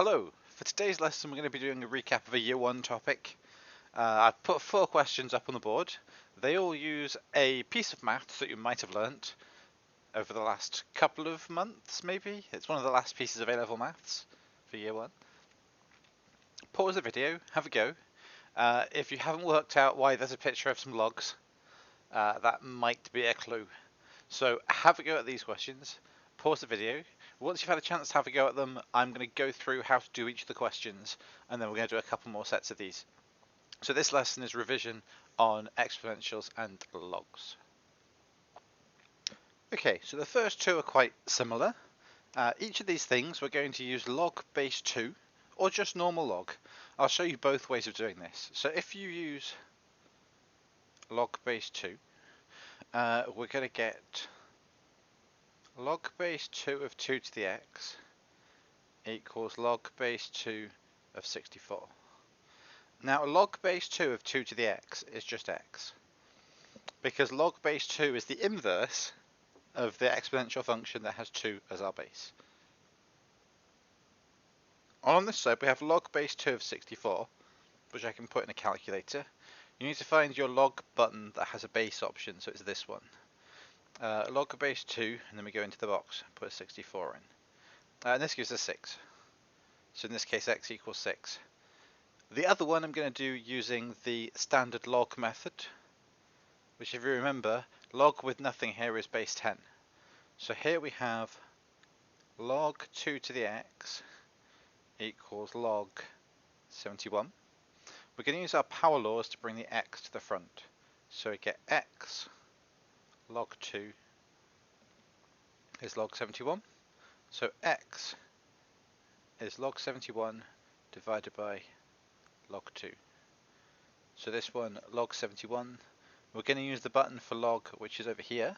Hello, for today's lesson we're going to be doing a recap of a Year 1 topic. I've put 4 questions up on the board. They all use a piece of maths that you might have learnt over the last couple of months, maybe? It's one of the last pieces of A-level maths for Year 1. Pause the video, have a go. If you haven't worked out why there's a picture of some logs, that might be a clue. So have a go at these questions, pause the video. Once you've had a chance to have a go at them, I'm going to go through how to do each of the questions, and then we're going to do a couple more sets of these. So this lesson is revision on exponentials and logs. Okay, so the first two are quite similar. Each of these things we're going to use log base 2 or just normal log. I'll show you both ways of doing this. So if you use log base 2, we're going to get log base 2 of 2 to the x equals log base 2 of 64. Now log base 2 of 2 to the x is just x, because log base 2 is the inverse of the exponential function that has 2 as our base. On this side we have log base 2 of 64, which I can put in a calculator. You need to find your log button that has a base option, so it's this one. Log base 2, and then we go into the box and put a 64 in. And this gives us 6. So in this case x equals 6. The other one I'm going to do using the standard log method, which if you remember, log with nothing here is base 10. So here we have log 2 to the x equals log 71. We're going to use our power laws to bring the x to the front. So we get x log 2 is log 71. So x is log 71 divided by log 2. So this one, log 71, we're going to use the button for log, which is over here.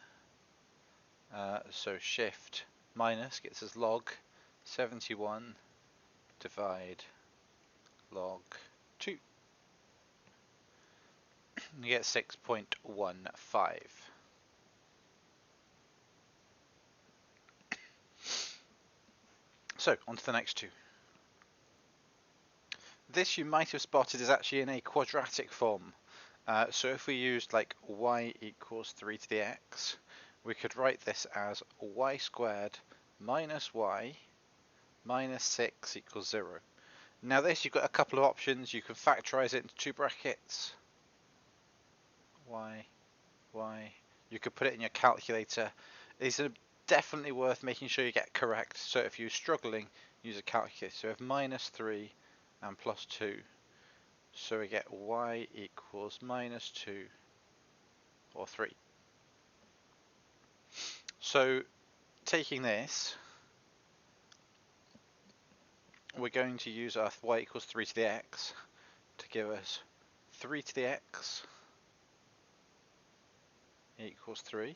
So shift minus gets us log 71 divide log 2. You get 6.15. So on to the next two. This you might have spotted is actually in a quadratic form. So if we used like y equals 3 to the x, we could write this as y squared minus y minus 6 equals 0. Now this, you've got a couple of options. You can factorize it into 2 brackets, y. You could put it in your calculator. These are definitely worth making sure you get correct. So if you're struggling, use a calculator. So we have minus 3 and plus 2. So we get y equals minus 2 or 3. So taking this, we're going to use our y equals 3 to the x to give us 3 to the x equals 3,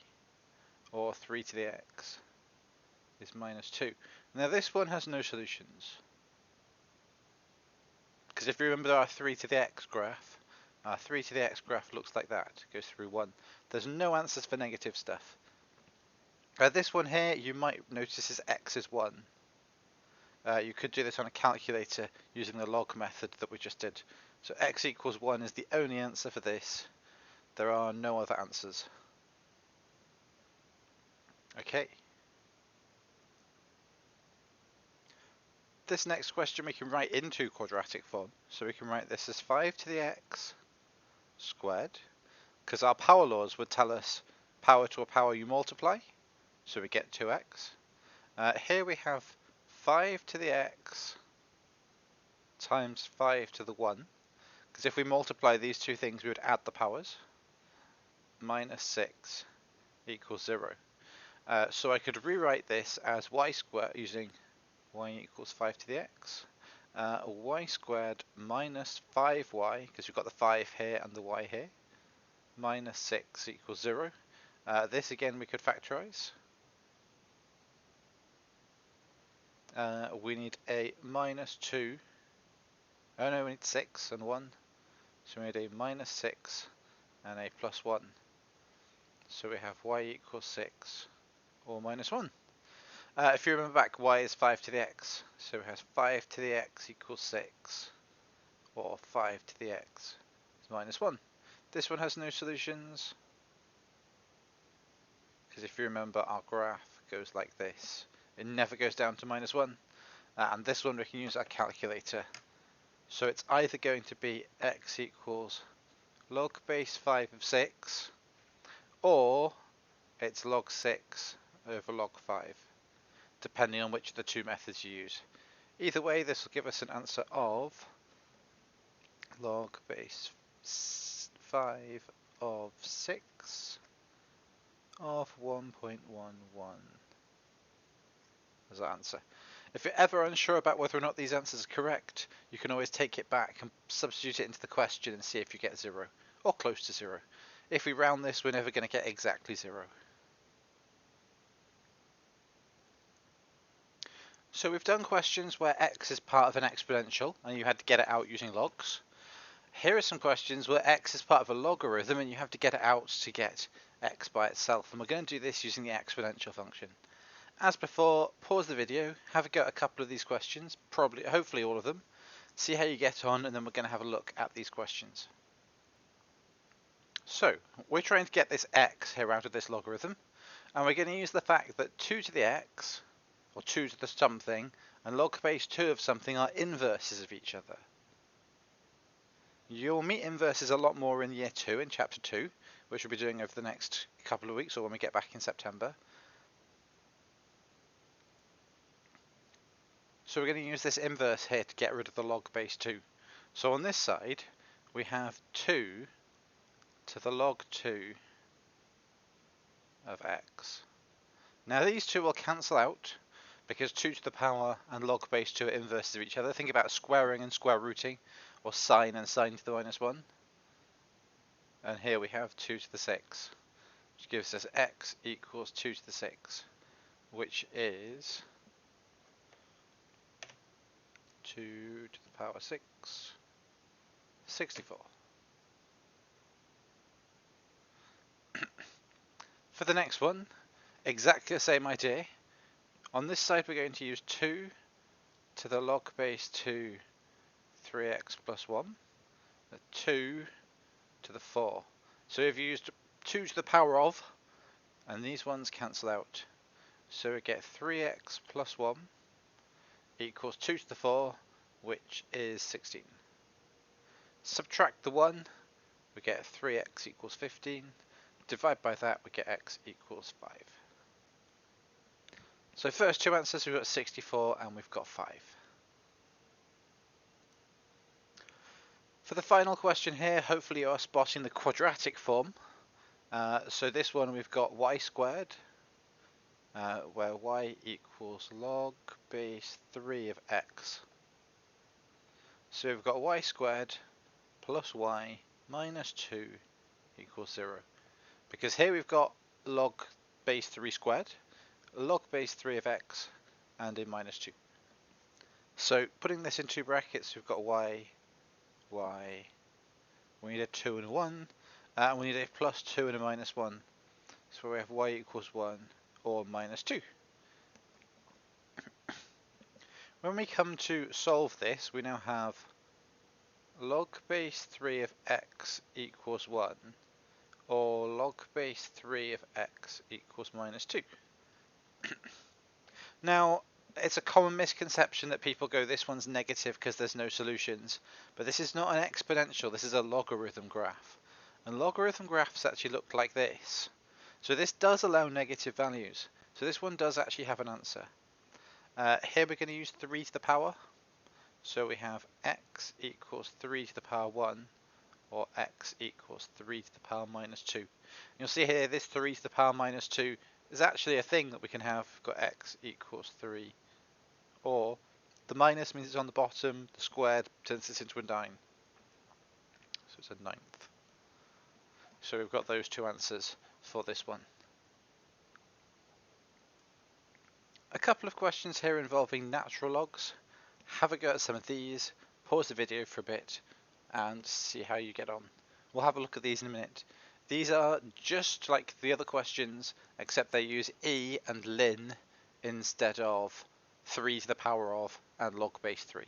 or 3 to the x is minus 2. Now this one has no solutions, because if you remember our 3 to the x graph, our 3 to the x graph looks like that, it goes through 1. There's no answers for negative stuff. This one here, you might notice is x is 1. You could do this on a calculator using the log method that we just did. So x equals 1 is the only answer for this. There are no other answers. Okay. This next question we can write into quadratic form. So we can write this as 5 to the x squared, because our power laws would tell us power to a power you multiply, so we get 2x. Here we have 5 to the x times 5 to the 1, because if we multiply these two things we would add the powers, minus 6 equals 0. So I could rewrite this as y squared using y equals 5 to the x, y squared minus 5y, because we've got the 5 here and the y here, minus 6 equals 0. This again we could factorize. We need a minus 2, oh no, we need 6 and 1, so we need a minus 6 and a plus 1. So we have y equals 6 or minus 1. If you remember back, y is 5 to the x, so it has 5 to the x equals 6, or 5 to the x is minus 1. This one has no solutions, because if you remember, our graph goes like this. It never goes down to minus 1. And this one we can use our calculator. So it's either going to be x equals log base 5 of 6, or it's log 6 over log 5, depending on which of the two methods you use. Either way, this will give us an answer of log base 5 of 6 of 1.11 as our answer. If you're ever unsure about whether or not these answers are correct, you can always take it back and substitute it into the question and see if you get 0, or close to 0. If we round this, we're never going to get exactly 0. So we've done questions where x is part of an exponential and you had to get it out using logs. Here are some questions where x is part of a logarithm and you have to get it out to get x by itself, and we're going to do this using the exponential function. As before, pause the video, have a go at a couple of these questions, hopefully all of them, see how you get on, and then we're going to have a look at these questions. So, we're trying to get this x here out of this logarithm, and we're going to use the fact that 2 to the x, or 2 to the something, and log base 2 of something are inverses of each other. You'll meet inverses a lot more in year 2, in chapter 2, which we'll be doing over the next couple of weeks, or when we get back in September. So we're going to use this inverse here to get rid of the log base 2. So on this side, we have 2 to the log 2 of x. Now these two will cancel out, because 2 to the power and log base 2 are inverses of each other. Think about squaring and square rooting, or sine and sine to the minus 1. And here we have 2 to the 6, which gives us x equals 2 to the 6, which is 2 to the power 6, 64. For the next one, exactly the same idea. On this side we're going to use 2 to the log base 2 3x plus 1, 2 to the 4. So we've used 2 to the power of, and these ones cancel out. So we get 3x plus 1 equals 2 to the 4, which is 16. Subtract the 1, we get 3x equals 15. Divide by that, we get x equals 5. So first two answers, we've got 64 and we've got 5. For the final question here, hopefully you are spotting the quadratic form. So this one we've got y squared, where y equals log base 3 of x. So we've got y squared plus y minus 2 equals 0. Because here we've got log base 3 squared, log base 3 of x, and a minus 2. So putting this in two brackets, we've got y, we need a 2 and a 1, and we need a plus 2 and a minus 1. So we have y equals 1 or minus 2. When we come to solve this, we now have log base 3 of x equals 1, or log base 3 of x equals minus 2. Now, it's a common misconception that people go, this one's negative because there's no solutions, but this is not an exponential, this is a logarithm graph. And logarithm graphs actually look like this. So this does allow negative values. So this one does actually have an answer. Here we're going to use 3 to the power. So we have x equals 3 to the power 1, or x equals 3 to the power minus 2. And you'll see here this 3 to the power minus 2 is actually a thing that we can have. We've got x equals 3, or the minus means it's on the bottom, the squared turns this into a 9. So it's a ninth. So we've got those two answers for this one. A couple of questions here involving natural logs. Have a go at some of these, pause the video for a bit and see how you get on. We'll have a look at these in a minute. These are just like the other questions, except they use e and ln instead of 3 to the power of and log base 3.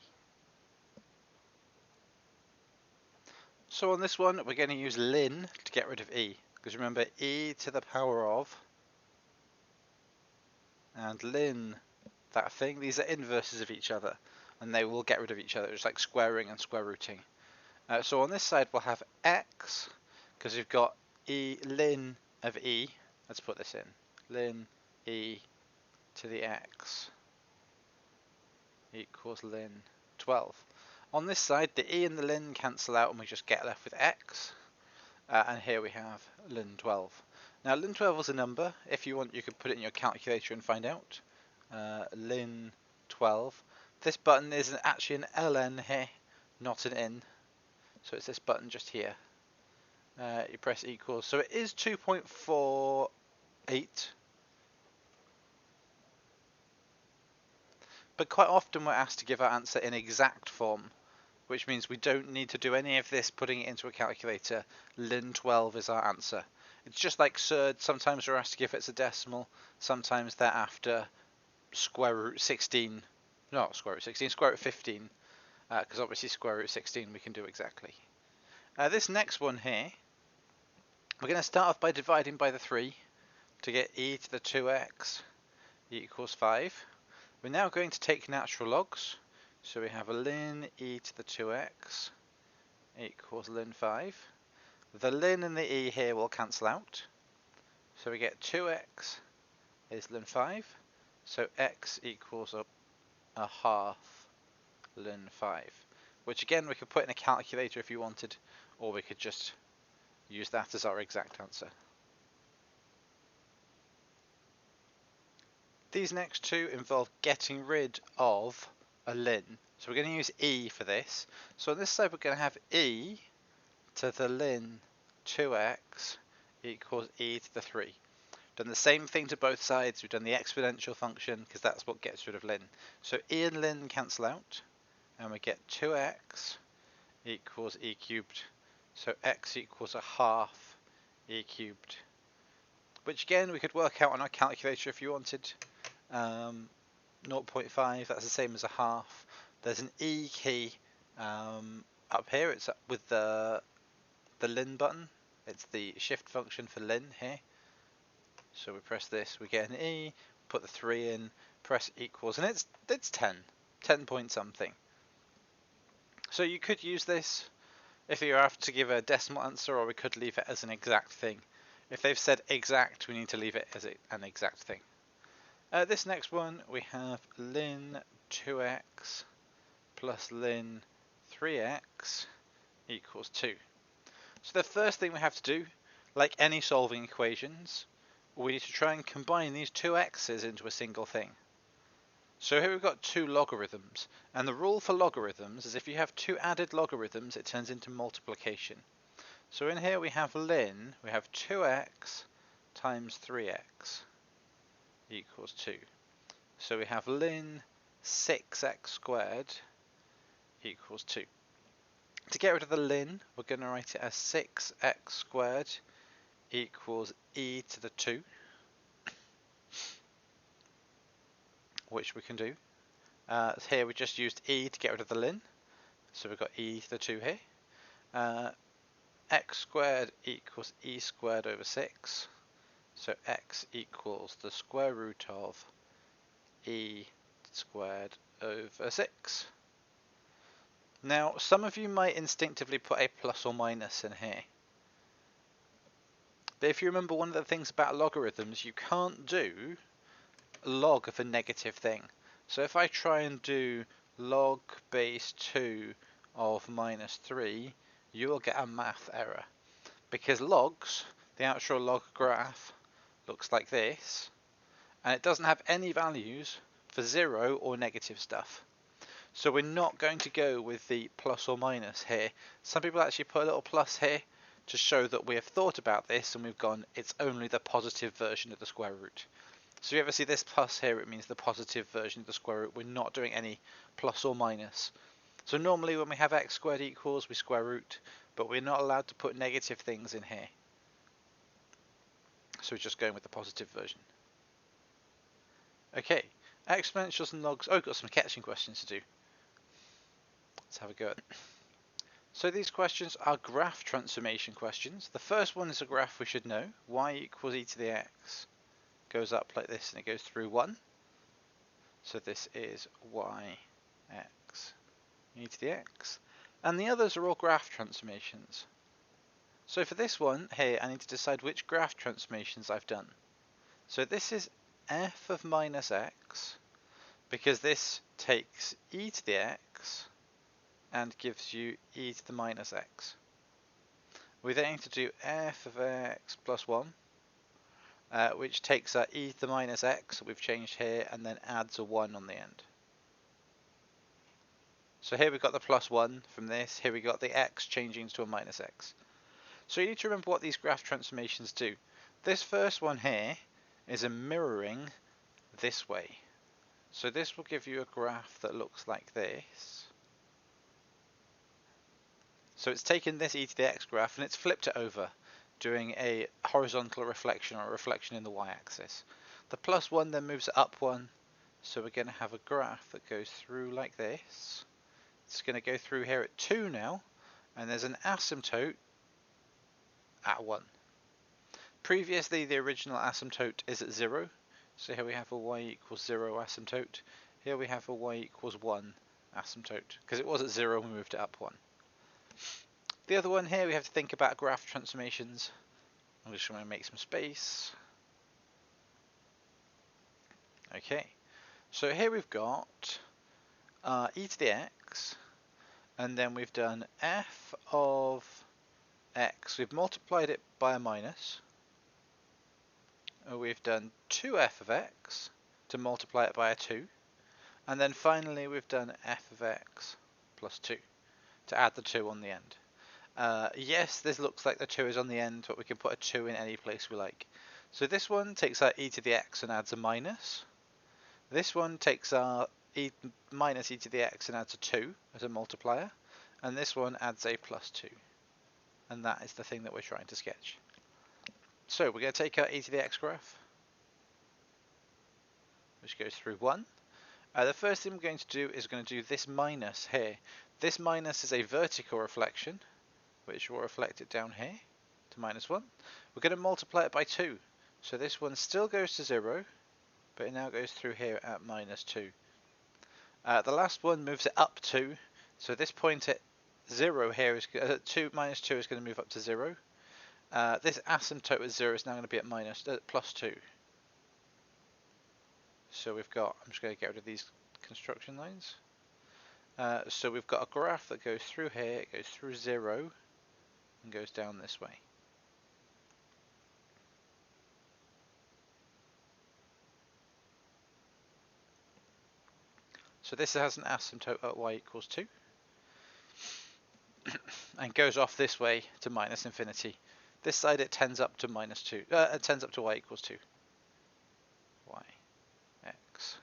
So on this one, we're going to use ln to get rid of e, because remember, e to the power of and ln that thing, these are inverses of each other, and they will get rid of each other. It's like squaring and square rooting. So on this side, we'll have x, because we've got e ln of e. Let's put this in. Ln e to the x equals ln 12. On this side, the e and the ln cancel out, and we just get left with x. And here we have ln 12. Now ln 12 is a number. If you want, you could put it in your calculator and find out. Ln 12. This button is actually an ln here, not an n. So it's this button just here. You press equals. So it is 2.48. But quite often we're asked to give our answer in exact form, which means we don't need to do any of this putting it into a calculator. Ln 12 is our answer. It's just like surd. Sometimes we're asked to give it as a decimal. Sometimes they're after square root 16. Not square root 16, square root 15. Because obviously square root 16 we can do exactly. This next one here, we're going to start off by dividing by the 3 to get e to the 2x equals 5. We're now going to take natural logs. So we have a ln e to the 2x equals ln 5. The ln and the e here will cancel out. So we get 2x is ln 5. So x equals a half ln 5. Which again we could put in a calculator if you wanted, or we could just use that as our exact answer. These next two involve getting rid of a ln. So we're going to use e for this. So on this side we're going to have e to the ln 2x equals e to the 3. Done the same thing to both sides. We've done the exponential function because that's what gets rid of ln. So e and ln cancel out, and we get 2x equals e cubed. So x equals a half e cubed, which again we could work out on our calculator if you wanted. 0.5, that's the same as a half. There's an e key up here. It's with the ln button. It's the shift function for ln here. So we press this, we get an e, put the 3 in, press equals, and it's 10 point something. So you could use this if you're after to give a decimal answer, or we could leave it as an exact thing. If they've said exact, we need to leave it as an exact thing. This next one, we have ln 2x plus ln 3x equals 2. So the first thing we have to do, like any solving equations, we need to try and combine these two x's into a single thing. So here we've got two logarithms, and the rule for logarithms is if you have two added logarithms, it turns into multiplication. So in here we have ln, we have 2x times 3x equals 2. So we have ln 6x squared equals 2. To get rid of the ln, we're going to write it as 6x squared equals e to the 2, which we can do. Here we just used e to get rid of the ln, so we've got e to the 2 here. X squared equals e squared over 6, so x equals the square root of e squared over 6. Now some of you might instinctively put a plus or minus in here. But if you remember one of the things about logarithms, you can't do log of a negative thing. So if I try and do log base 2 of minus 3, you will get a math error. Because logs, the actual log graph, looks like this, and it doesn't have any values for 0 or negative stuff. So we're not going to go with the plus or minus here. Some people actually put a little plus here to show that we have thought about this and we've gone, it's only the positive version of the square root. So if you ever see this plus here, it means the positive version of the square root. We're not doing any plus or minus. So normally when we have x squared equals, we square root, but we're not allowed to put negative things in here. So we're just going with the positive version. Okay, exponentials and logs. Oh, we've got some catching questions to do. Let's have a go. So these questions are graph transformation questions. The first one is a graph we should know. Y equals e to the x. Goes up like this and it goes through 1. So this is y x e to the x. And the others are all graph transformations. So for this one here, I need to decide which graph transformations I've done. So this is f of minus x, because this takes e to the x and gives you e to the minus x. We then need to do f of x plus 1, which takes our e to the minus x that we've changed here and then adds a 1 on the end. So here we've got the plus 1 from this, here we got the x changing to a minus x. So you need to remember what these graph transformations do. This first one here is a mirroring this way. So this will give you a graph that looks like this. So it's taken this e to the x graph and it's flipped it over, doing a horizontal reflection or a reflection in the y-axis. The plus 1 then moves it up 1, so we're going to have a graph that goes through like this. It's going to go through here at 2 now, and there's an asymptote at 1. Previously the original asymptote is at 0, so here we have a y equals 0 asymptote. Here we have a y equals 1 asymptote, because it was at 0 and we moved it up 1. The other one here, we have to think about graph transformations. I'm just going to make some space. Okay, so here we've got e to the x, and then we've done f of x. We've multiplied it by a minus. We've done 2f of x to multiply it by a 2. And then finally we've done f of x plus 2 to add the 2 on the end. Yes, this looks like the 2 is on the end, but we can put a 2 in any place we like. So this one takes our e to the x and adds a minus. This one takes our minus e to the x and adds a 2 as a multiplier. And this one adds a plus 2. And that is the thing that we're trying to sketch. So we're going to take our e to the x graph, which goes through 1. The first thing we're going to do is going to do this minus here. This minus is a vertical reflection, which will reflect it down here to minus 1. We're going to multiply it by 2. So this one still goes to 0, but it now goes through here at minus 2. The last one moves it up 2. So this point at 0 here is minus 2 is going to move up to 0. This asymptote at 0 is now going to be at plus 2. So we've got, I'm just going to get rid of these construction lines. So we've got a graph that goes through here, it goes through 0, and goes down this way. So this has an asymptote at y equals 2, and goes off this way to minus infinity. This side it tends up to minus 2, it tends up to y equals 2. Y x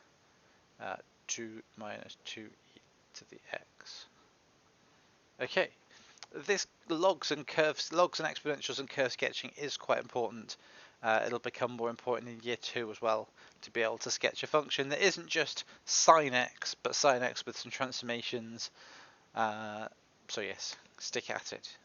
2 minus 2e to the x. Okay, this logs and exponentials and curve sketching is quite important. It'll become more important in year 2 as well, to be able to sketch a function that isn't just sine x, but sine x with some transformations. So yes, stick at it.